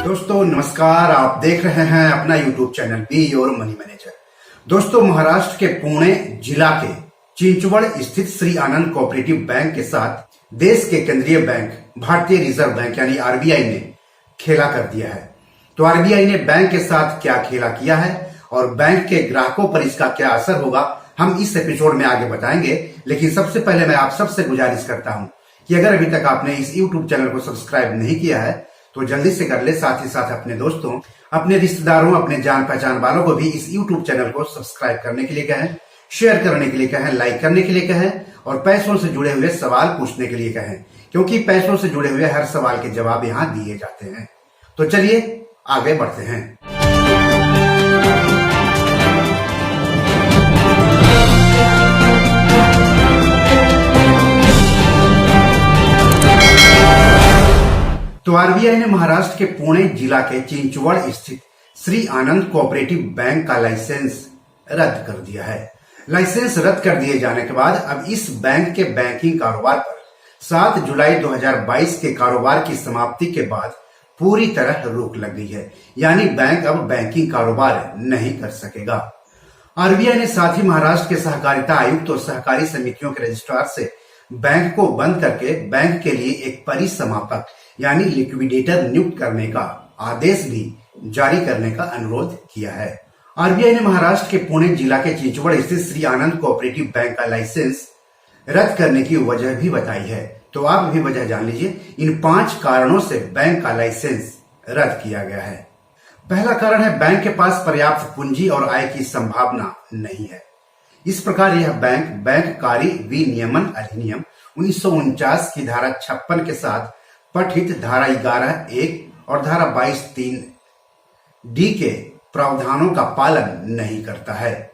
दोस्तों नमस्कार। आप देख रहे हैं अपना YouTube channel be your money manager. दोस्तों महाराष्ट्र के पुणे जिला के चिंचवड़ स्थित श्री आनंद कोऑपरेटिव बैंक के साथ देश के केंद्रीय बैंक भारतीय रिजर्व बैंक यानी आरबीआई ने खेला कर दिया है। तो आरबीआई ने बैंक के साथ क्या खेला किया है और बैंक के ग्राहकों पर इसका क्या असर होगा, हम इस एपिसोड में आगे बताएंगे। लेकिन सबसे पहले मैं आप सबसे गुजारिश करता हूं कि अगर अभी तक आपने इस YouTube चैनल को सब्सक्राइब नहीं किया है तो जल्दी से कर ले। साथ ही साथ अपने दोस्तों, अपने रिश्तेदारों, अपने जान पहचान वालों को भी इस YouTube चैनल को सब्सक्राइब करने के लिए कहें, शेयर करने के लिए कहें, लाइक करने के लिए कहें और पैसों से जुड़े हुए सवाल पूछने के लिए कहें, क्योंकि पैसों से जुड़े हुए हर सवाल के जवाब यहाँ दिए जाते हैं। तो चलिए आगे बढ़ते हैं। तो आरबीआई ने महाराष्ट्र के पुणे जिला के चिंचवड़ स्थित श्री आनंद कोऑपरेटिव बैंक का लाइसेंस रद्द कर दिया है। लाइसेंस रद्द कर दिए जाने के बाद अब इस बैंक के बैंकिंग कारोबार पर 7 जुलाई 2022 के कारोबार की समाप्ति के बाद पूरी तरह रोक लग गई है, यानी बैंक अब बैंकिंग कारोबार नहीं कर सकेगा। आरबीआई ने साथ ही महाराष्ट्र के सहकारिता आयुक्त और सहकारी समितियों के रजिस्ट्रार से बैंक को बंद करके बैंक के लिए एक परिसमापक यानी लिक्विडेटर नियुक्त करने का आदेश भी जारी करने का अनुरोध किया है। आरबीआई ने महाराष्ट्र के पुणे जिला के चिंचवड़ स्थित श्री आनंद कोऑपरेटिव बैंक का लाइसेंस रद्द करने की वजह भी बताई है। तो आप भी वजह जान लीजिए। इन 5 कारणों से बैंक का लाइसेंस रद्द किया गया है। पहला कारण है बैंक के पास पर्याप्त पूंजी और आय की संभावना नहीं है। इस प्रकार यह बैंक कार्य विनियमन अधिनियम 1949 की धारा 56 के साथ पठित धारा 11(1) और धारा 22(3)D के प्रावधानों का पालन नहीं करता है।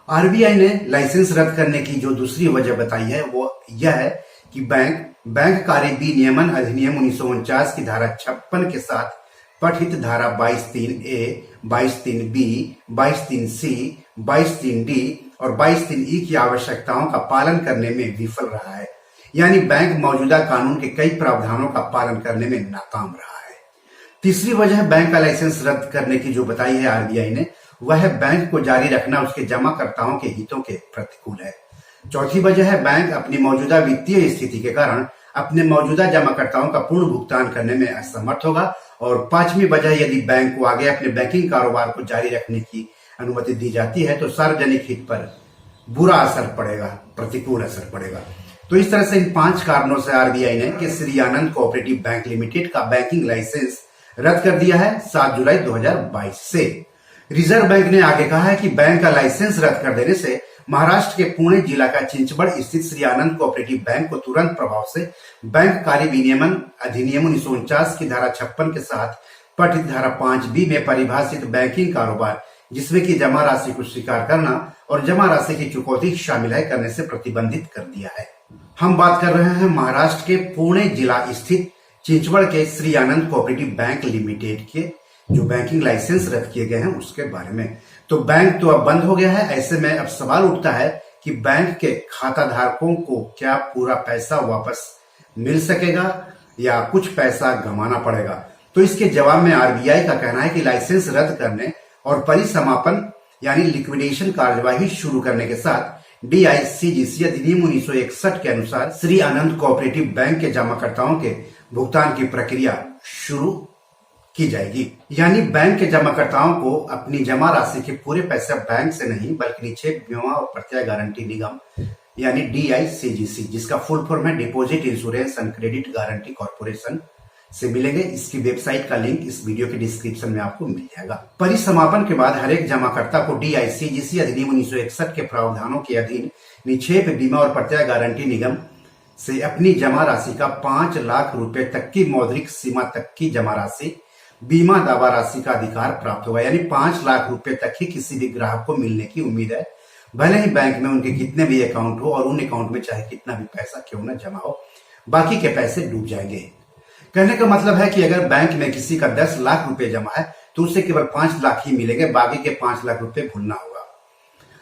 आरबीआई ने लाइसेंस रद्द करने की जो दूसरी वजह बताई है वो यह है कि बैंक कार्य विनियमन अधिनियम 1949 की धारा 56 के साथ पठित धारा 22(3)A, 22(3)B, 22(3)C, 22(3)D और 22(3)E की आवश्यकताओं का पालन करने में विफल रहा है, यानी बैंक मौजूदा कानून के कई प्रावधानों का पालन करने में नाकाम रहा है। तीसरी वजह बैंक का लाइसेंस रद्द करने की जो बताई है आरबीआई ने, वह है बैंक को जारी रखना उसके जमाकर्ताओं के हितों के प्रतिकूल है। चौथी वजह है बैंक अपनी मौजूदा वित्तीय स्थिति के कारण अपने मौजूदा जमाकर्ताओं का पूर्ण भुगतान करने में असमर्थ होगा। और पांचवी वजह, यदि बैंक को आगे अपने बैंकिंग कारोबार को जारी रखने की अनुमति दी जाती है तो सार्वजनिक हित पर बुरा असर पड़ेगा, प्रतिकूल असर पड़ेगा। तो इस तरह से इन 5 कारणों से आरबीआई ने कि Shri Anand cooperative bank limited का बैंकिंग लाइसेंस रद्द कर दिया है 7 जुलाई 2022 से। रिजर्व बैंक ने आगे कहा है कि बैंक का लाइसेंस रद्द कर देने से महाराष्ट्र के पुणे जिला का चिंचवड़ स्थित श्री आनंद कोऑपरेटिव बैंक को तुरंत प्रभाव से बैंक कार्य विनियमन अधिनियम 1949 की धारा 56 के साथ पठित धारा 5B में परिभाषित बैंकिंग कारोबार, जिसमें कि जमा राशि को स्वीकार करना और जमा राशि की चुकौती शामिल है, करने से प्रतिबंधित कर दिया है। हम बात कर रहे हैं महाराष्ट्र के पुणे जिला स्थित चिंचवड़ के Shri Anand cooperative bank limited के जो बैंकिंग लाइसेंस रद्द किए गए हैं उसके बारे में। तो बैंक तो अब बंद हो गया है। ऐसे में अब सवाल उठता है कि बैंक के खाता धारकों को क्या पूरा पैसा वापस मिल सकेगा या कुछ पैसा गंवाना पड़ेगा। तो इसके जवाब में आरबीआई का कहना है कि लाइसेंस रद्द करने और परिसमापन यानी लिक्विडेशन कार्यवाही शुरू करने के साथ DICGC अधिनियम 1961 के अनुसार श्री आनंद कोऑपरेटिव बैंक के जमाकर्ताओं के भुगतान की प्रक्रिया शुरू की जाएगी। यानी बैंक के जमाकर्ताओं को अपनी जमा राशि के पूरे पैसे बैंक से नहीं बल्कि निक्षेप बीमा और प्रत्यय गारंटी निगम यानी DICGC, जिसका फुल फॉर्म है deposit insurance and credit guarantee corporation, से मिलेंगे। इसकी वेबसाइट का लिंक इस वीडियो के डिस्क्रिप्शन में आपको मिल जाएगा। परिसमापन के बाद हर एक जमाकर्ता को DICGC अधिनियम 1961 के प्रावधानों के अधीन निक्षेप बीमा और प्रत्यय गारंटी निगम से अपनी जमा राशि का 5 लाख रुपए तक की मौद्रिक सीमा तक की जमा राशि, बीमा दावा राशि का अधिकार प्राप्त होगा। यानी 5 लाख रुपए तक ही किसी भी ग्राहक को मिलने की उम्मीद है, भले ही बैंक में उनके कितने भी अकाउंट हो और उन अकाउंट में चाहे कितना भी पैसा क्यों न जमा हो, बाकी के पैसे डूब जाएंगे। कहने का मतलब है कि अगर बैंक में किसी का 10 लाख रुपए जमा है तो उसे केवल 5 लाख ही मिलेंगे, बाकी के 5 लाख रुपए भूलना होगा।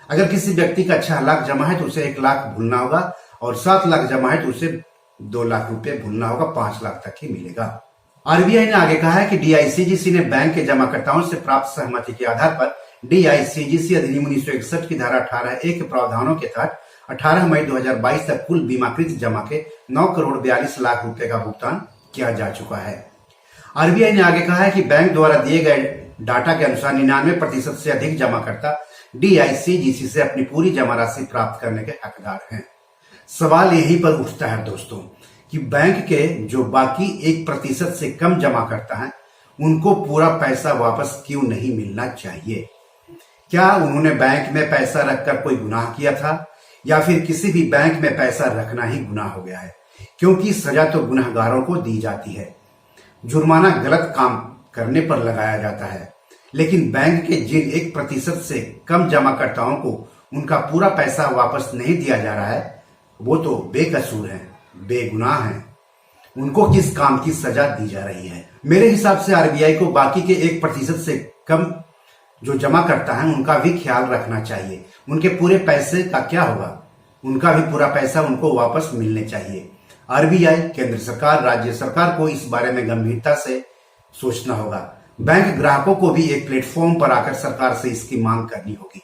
अगर किसी व्यक्ति का 6 लाख जमा है तो उसे 1 लाख भूलना होगा और 7 लाख जमा है तो उसे 2 लाख रुपए भूलना होगा, 5 लाख तक ही मिलेगा। आरबीआई ने आगे कहा है कि डीआईसीजीसी ने बैंक के जमाकर्ताओं से प्राप्त सहमति के आधार पर डीआईसीजीसी अधिनियम 1961 की धारा 18(a) के प्रावधानों के तहत 18 मई 2022 तक कुल बीमाकृत जमा के 9 करोड़ 42 लाख रुपए का भुगतान किया जा चुका है। आरबीआई ने आगे कहा है कि बैंक द्वारा दिए गए डाटा के अनुसार 99% से अधिक जमाकर्ता डीआईसीजीसी से अपनी पूरी जमा राशि प्राप्त करने के हकदार हैं। सवाल यहीं पर उठता है दोस्तों कि बैंक के जो बाकी 1% से कम जमा करता है उनको पूरा पैसा वापस क्यों नहीं मिलना चाहिए? क्या उन्होंने बैंक में पैसा रखकर कोई गुनाह किया था या फिर किसी भी बैंक में पैसा रखना ही गुनाह हो गया है? क्योंकि सजा तो गुनहगारों को दी जाती है, जुर्माना गलत काम करने पर लगाया जाता है, लेकिन बैंक के जिन 1% से कम जमाकर्ताओं को उनका पूरा पैसा वापस नहीं दिया जा रहा है वो तो बेकसूर हैं, बेगुनाह हैं। उनको किस काम की सजा दी जा रही है? मेरे हिसाब से आरबीआई को बाकी के 1% से कम जो जमा करता है उनका भी ख्याल रखना चाहिए। उनके पूरे पैसे का क्या होगा? उनका भी पूरा पैसा उनको वापस मिलने चाहिए। आरबीआई, केंद्र सरकार, राज्य सरकार को इस बारे में गंभीरता से सोचना होगा। बैंक ग्राहकों को भी एक प्लेटफॉर्म पर आकर सरकार से इसकी मांग करनी होगी।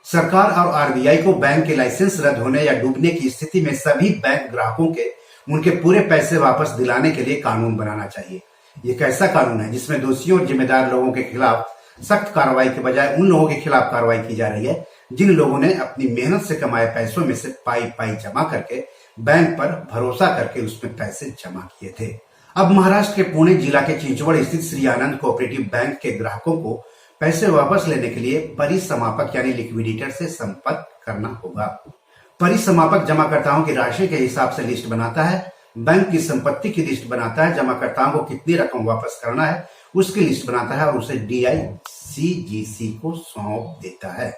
सरकार और आरबीआई को बैंक के लाइसेंस रद्द होने या डूबने की स्थिति में सभी बैंक ग्राहकों के उनके पूरे पैसे वापस दिलाने के लिए कानून बनाना चाहिए। ये कैसा कानून है जिसमें दोषियों और जिम्मेदार लोगों के खिलाफ सख्त कार्रवाई के बजाय उन लोगों के खिलाफ कार्रवाई की जा रही है जिन लोगों ने अपनी मेहनत से कमाए पैसों में से पाई जमा करके बैंक पर भरोसा करके उसमें पैसे जमा किए थे। अब महाराष्ट्र के पुणे जिला के चिंचवड़ स्थित श्री आनंद कोऑपरेटिव बैंक के ग्राहकों को पैसे वापस लेने के लिए परिसमापक यानी लिक्विडेटर से संपर्क करना होगा। परिसमापक जमाकर्ताओं की राशि के हिसाब से लिस्ट बनाता है, बैंक की संपत्ति की लिस्ट बनाता है, जमाकर्ताओं को कितनी रकम वापस करना है उसकी लिस्ट बनाता है और उसे डीआईसीजीसी को सौंप देता है।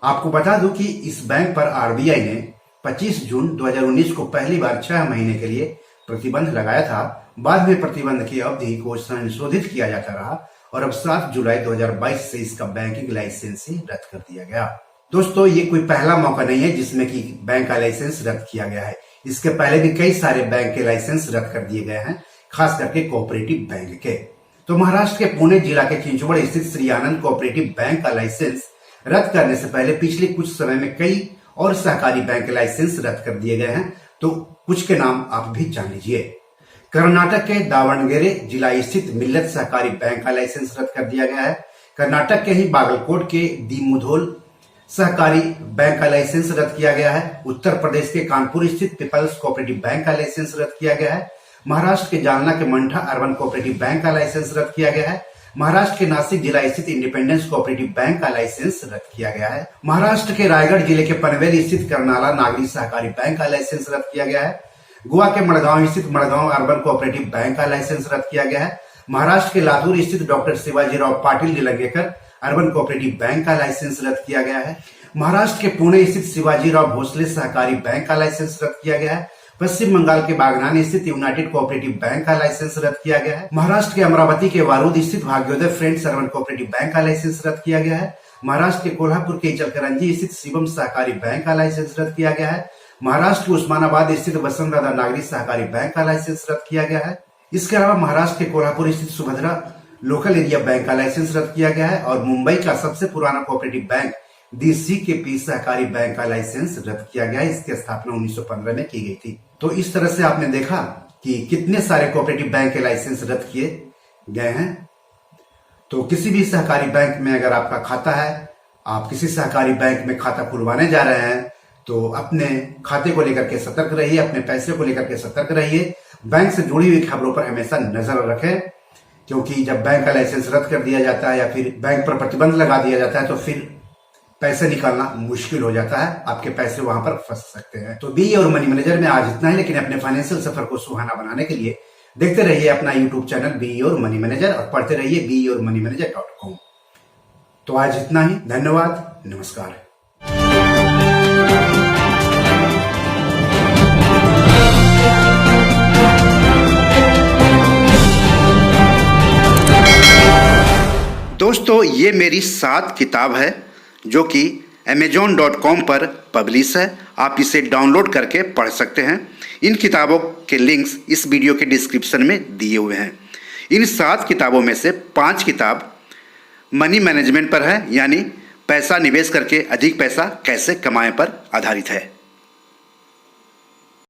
आपको बता दूं कि इस बैंक पर आरबीआई ने 25 जून 2019 को पहली बार 6 महीने के लिए प्रतिबंध लगाया था। बाद में प्रतिबंध की अवधि को संशोधित किया जाता रहा और अब 7 जुलाई 2022 से इसका बैंकिंग लाइसेंस ही रद्द कर दिया गया। दोस्तों, ये कोई पहला मौका नहीं है जिसमें कि बैंक का लाइसेंस रद्द किया गया है। इसके पहले भी कई सारे बैंक के लाइसेंस रद्द कर दिए गए हैं, खास करके कोऑपरेटिव बैंक के। तो महाराष्ट्र के पुणे जिला के चिंचवड़ स्थित श्री आनंद कोऑपरेटिव बैंक का लाइसेंस रद्द करने से पहले पिछले कुछ समय में कई और सहकारी बैंक के लाइसेंस रद्द कर दिए गए हैं। तो कुछ के नाम आप भी जान लीजिए। कर्नाटक के दावणगेरे जिला स्थित मिल्लत सहकारी बैंक का लाइसेंस रद्द कर दिया गया है। कर्नाटक के ही बागलकोट के दीमुधोल सहकारी बैंक का लाइसेंस रद्द किया गया है। उत्तर प्रदेश के कानपुर स्थित पीपल्स कोऑपरेटिव बैंक का लाइसेंस रद्द किया गया है। महाराष्ट्र के जालना के मंठा अर्बन कोऑपरेटिव बैंक का लाइसेंस रद्द किया गया है। महाराष्ट्र के नासिक जिला स्थित इंडिपेंडेंस कोऑपरेटिव बैंक का लाइसेंस रद्द किया गया है। महाराष्ट्र के रायगढ़ जिले के पनवेल स्थित कर्नाला नागरी सहकारी बैंक का लाइसेंस रद्द किया गया है। गोवा के मड़गांव स्थित मड़गांव अर्बन कोऑपरेटिव बैंक का लाइसेंस रद्द किया गया है। महाराष्ट्र के लातूर स्थित doctor Shivajirao Patil Nilangekar urban cooperative bank का लाइसेंस रद्द किया गया है। महाराष्ट्र के पुणे स्थित शिवाजीराव भोसले सहकारी बैंक का लाइसेंस रद्द किया गया है। पश्चिम बंगाल के बागनान स्थित यूनाइटेड कोऑपरेटिव बैंक का लाइसेंस रद्द किया गया है। महाराष्ट्र के अमरावती के वारूद स्थित भाग्योदय फ्रेंड्स अर्बन कोऑपरेटिव बैंक का लाइसेंस रद्द किया गया है। महाराष्ट्र के कोल्हापुर के इचलकरंजी स्थित शिवम सहकारी बैंक का लाइसेंस रद्द किया गया है। महाराष्ट्र के उस्मानाबाद स्थित वसंतदादा नागरी सहकारी बैंक का लाइसेंस रद्द किया गया है। इसके अलावा महाराष्ट्र के कोल्हापुर स्थित सुभद्रा लोकल एरिया बैंक का लाइसेंस रद्द किया गया है और मुंबई का सबसे पुराना कोऑपरेटिव बैंक DCKP सहकारी बैंक का लाइसेंस रद्द किया गया है। इसकी स्थापना 1915 में की गई थी। तो इस तरह से आपने देखा कि कितने सारे कोऑपरेटिव बैंक के लाइसेंस रद्द किए गए हैं। तो किसी भी सहकारी बैंक में अगर आपका खाता है, आप किसी सहकारी बैंक में खाता खुलवाने जा रहे हैं तो अपने खाते को लेकर के सतर्क रहिए, अपने पैसे को लेकर के सतर्क रहिए। बैंक से जुड़ी हुई खबरों पर हमेशा नजर रखें, क्योंकि जब बैंक का लाइसेंस रद्द कर दिया जाता है या फिर बैंक पर प्रतिबंध लगा दिया जाता है तो फिर पैसे निकालना मुश्किल हो जाता है, आपके पैसे वहां पर फंस सकते हैं। तो बी और मनी मैनेजर में आज इतना ही, लेकिन अपने फाइनेंशियल सफर को सुहाना बनाने के लिए देखते रहिए अपना यूट्यूब चैनल बी और मनी मैनेजर और पढ़ते रहिए beyourmoneyManager.com। तो आज इतना ही, धन्यवाद, नमस्कार। दोस्तों, ये मेरी 7 किताब है जो कि amazon.com पर पब्लिश है। आप इसे डाउनलोड करके पढ़ सकते हैं। इन किताबों के लिंक्स इस वीडियो के डिस्क्रिप्शन में दिए हुए हैं। इन 7 किताबों में से 5 किताब मनी मैनेजमेंट पर है, यानी पैसा निवेश करके अधिक पैसा कैसे कमाएं पर आधारित है।